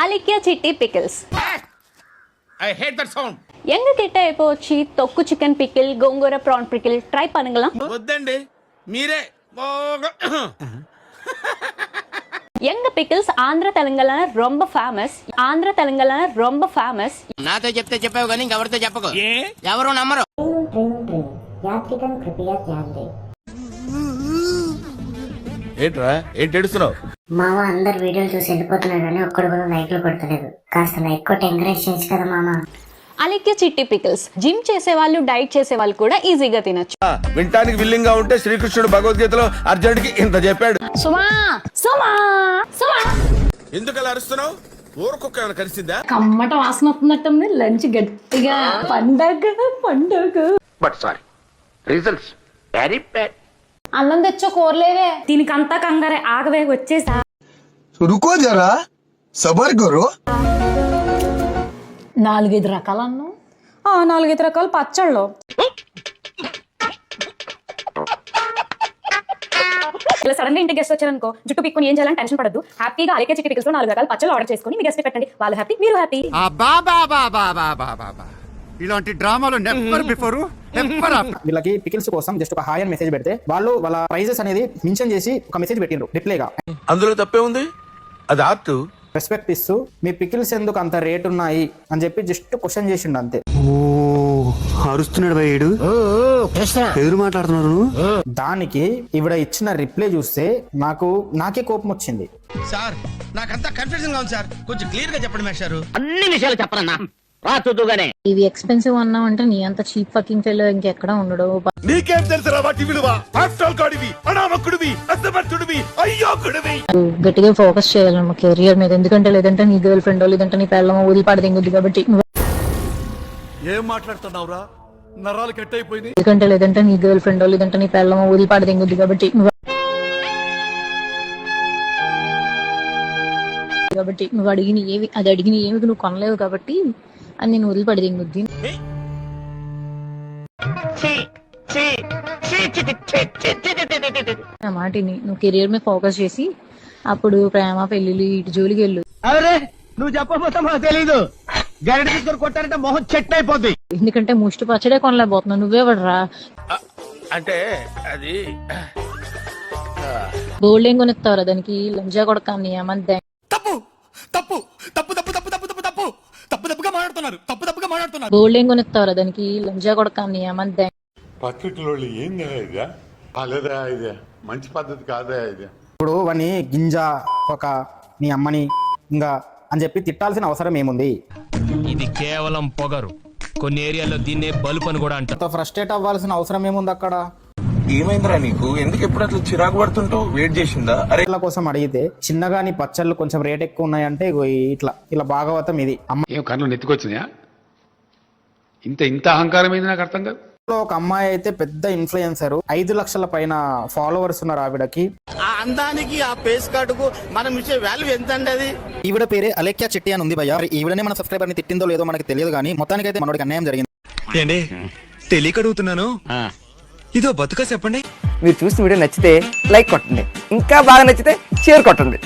అలిక్యా చిట్టి pickles. I hate that sound. எங்க கிட்ட இப்போ వచ్చి తొక్కు చికెన్ పికిల్, గోంగూర ప్రాన్ పికిల్ ట్రై பண்ணுங்களா? వద్దండి మీరే எங்க పికిల్స్ ఆంధ్ర తెలంగాణ ரொம்ப ఫేమస్. నాతో చెప్తే చెప్పావు కానీ ఇంకెవరితో చెప్పకు. ఎవరు నమ్మరు. ఏంట్రా ఏంటి ఏడుస్తున్నావు? మామ అందరు వీడియోలు చూసి వెళ్ళిపోతున్నారు కానీ ఒక్కడు కూడా లైక్లు కొడతలేదు. కాస్త లైక్ కొట్టి ఎంకరేజ్ చేయొచ్చు కదా మామ. అలిక్యా చిట్టి పికిల్స్ జిమ్ చేసే వాళ్ళు, డైట్ చేసే వాళ్ళు కూడా ఈజీగా తినొచ్చు. వింటానికి విల్లింగ్ గా ఉంటే శ్రీకృష్ణుడు భగవద్గీతలో అర్జునుడికి ఇంత చెప్పాడు. సుమా సుమా సుమా ఎందుకు అలా అరుస్తున్నావు? ఊరుకొక్క ఏమైనా కలిసిందా? కమ్మట వాసన వస్తున్నట్టుంది. లంచ్ గట్టిగా పండగ. But sorry results very bad. అన్నం తెచ్చో కూరలేవే. దీనికి అంతా కంగారే. ఆగవే వచ్చేసా. रुको जरा सबर करो. 4-5 రకాల అన్నం, 4-5 రకాల పచ్చళ్ళు. ఇలా సడన్ గా ఇంటికి గెస్ట్ వచ్చారనుకో, జుట్టు పిక్కుని ఏం చేయాలని టెన్షన్ పడద్దు. హ్యాపీగా అలిక్యా చిట్టి పికిల్స్ లో 4 రకాల పచ్చళ్ళు ఆర్డర్ చేసుకుని మీ గెస్ట్ పెట్టండి. వాళ్ళు హ్యాపీ, మీరు హ్యాపీ. ఇలాంటి డ్రామాలు నెవర్ బిఫోర్ నెవర్ ఆఫ్టర్. వీళ్ళకి పికిల్స్ కోసం జస్ట్ ఒక హాయ్ అని మెసేజ్ పెడితే వాళ్ళు వాళ్ళ ప్రైజెస్ అనేది మెన్షన్ చేసి ఒక మెసేజ్ పెట్టిండ్రు రిప్లైగా. అందులో తప్పే ఉంది, అది ఆర్ట్. రెస్పెక్ట్ ఇస్తూ మీ పికిల్స్ ఎందుకు అంత రేట్ ఉన్నాయి అని చెప్పి జస్ట్ క్వశ్చన్ చేసిండు అంతే. అరుస్తున్నాడు భయ్యుడు, ఎదురు మాట్లాడుతున్నారు. దానికి ఇవిడ ఇచ్చిన రిప్లై చూస్తే నాకే కోపం వచ్చింది. సార్ నాకంతా కన్ఫ్యూజన్ గా ఉంది సార్, కొంచెం క్లియర్ గా చెప్పండి మేస్టారు. అన్ని విషయాలు చెప్పరన్నా రా చూద్దుగానే. ఇవి ఎక్స్పెన్సివ్ అన్నావు అంటే నీ అంత చీప్ ఫకింగ్ ఫెలో ఇంకెక్కడ ఉండడు. నీకేం తెలుసురా వాటి విలువ? హాస్టల్ గాడివి, అనామకుడివి, అసమర్థుడివి, అయ్యోకుడివి. గట్టిగా ఫోకస్ చేయాలమ్మా కెరియర్ మీద. ఎందుకంటే లేదంటే నీ గర్ల్ ఫ్రెండ్ లేదంటే నీ పెళ్ళమో వదిలిపాడదింగుద్ది. కాబట్టి ఏం మాట్లాడుతున్నావురా? నరాలు కట్ అయిపోయింది. ఎందుకంటే లేదంటే నీ గర్ల్ ఫ్రెండ్ లేదంటే నీ పెళ్ళమో వదిలిపాడదింగుద్ది. కాబట్టి నువ్వు అడిగిన ఏవి నువ్వు కొనలేవు. కాబట్టి అని నేను వదిలిపడదింగుద్ది. నా మాటిని నువ్వు కెరియర్ మీద ఫోకస్ చేసి అప్పుడు ప్రేమ పెళ్లిళ్ళు ఇటు జోలికి వెళ్ళు. అరే నువ్వు చెప్పబోతా మాకు తెలీదు. గరిట తీసుకొని కొట్టారంటే మొహం చెట్టు అయిపోద్ది. ఎందుకంటే ముష్టి పచ్చడే కొనలేకపోతున్నావు. నువ్వేవడరా అంటే అది గోల్డ్ ఏం కొనిస్తావురా దానికి? లంజా కొడకాన్ని ఏమంతే. గోల్డ్ ఏం కొనిస్తావురా దానికి? లంజా కొడకాన్ని ఏమంతే. పక్కట్లో ఏం కాలేదా? ఇది మంచి పద్ధతి కాదా? ఇది ఇప్పుడు వాడిని గింజ ఒక నీ అమ్మని ఇంకా అని చెప్పి తిట్టాల్సిన అవసరం ఏముంది? ఇది కేవలం పొగరు. కొన్ని ఏరియాలో దీన్నే బల్బ్ అని కూడా అంటారు. ఫ్రస్ట్రేట్ అవ్వాల్సిన అవసరం ఏముంది అక్కడ? ఏమైందిరా నీకు? ఎందుకు ఎప్పుడు అట్లా చిరాకు పడుతుంటావు? వెయిట్ చేసిందా? అరే ఇట్ల కోసం అడిగితే చిన్నగా నీ పచ్చళ్ళు కొంచెం రేట్ ఎక్కువ ఉన్నాయంటే ఇట్లా భాగవతం ఇది. ఏం కళ్ళు నెత్తుకొచ్చినాయా? ఇంత అహంకారం ఏంది నాకు అర్థం కాదు. ఒక అమ్మాయి అయితే పెద్ద ఇన్ఫ్లుయెన్సర్, 5 లక్షల పైన ఫాలోవర్స్ ఉన్నారు ఆవిడకి. ఆ అందానికి ఆ ఫేస్ కార్డుకు మనం ఇచ్చే వాల్యూ ఎంత అండి? అది ఈవిడ పేరే అలేఖ్యా చిట్టి అని ఉంది భయ్య. ఈవిడనే మన సబ్స్క్రైబర్ ని తిట్టిందో లేదో మనకి తెలియదు కానీ మొత్తానికైతే మనోడికి అన్యాయం జరిగింది. ఏంటి తెలియక అడుగుతున్నాను, ఇదో బతుక చెప్పండి. మీరు చూసిన వీడియో నచ్చితే లైక్ కొట్టండి, ఇంకా బాగా నచ్చితే షేర్ కొట్టండి.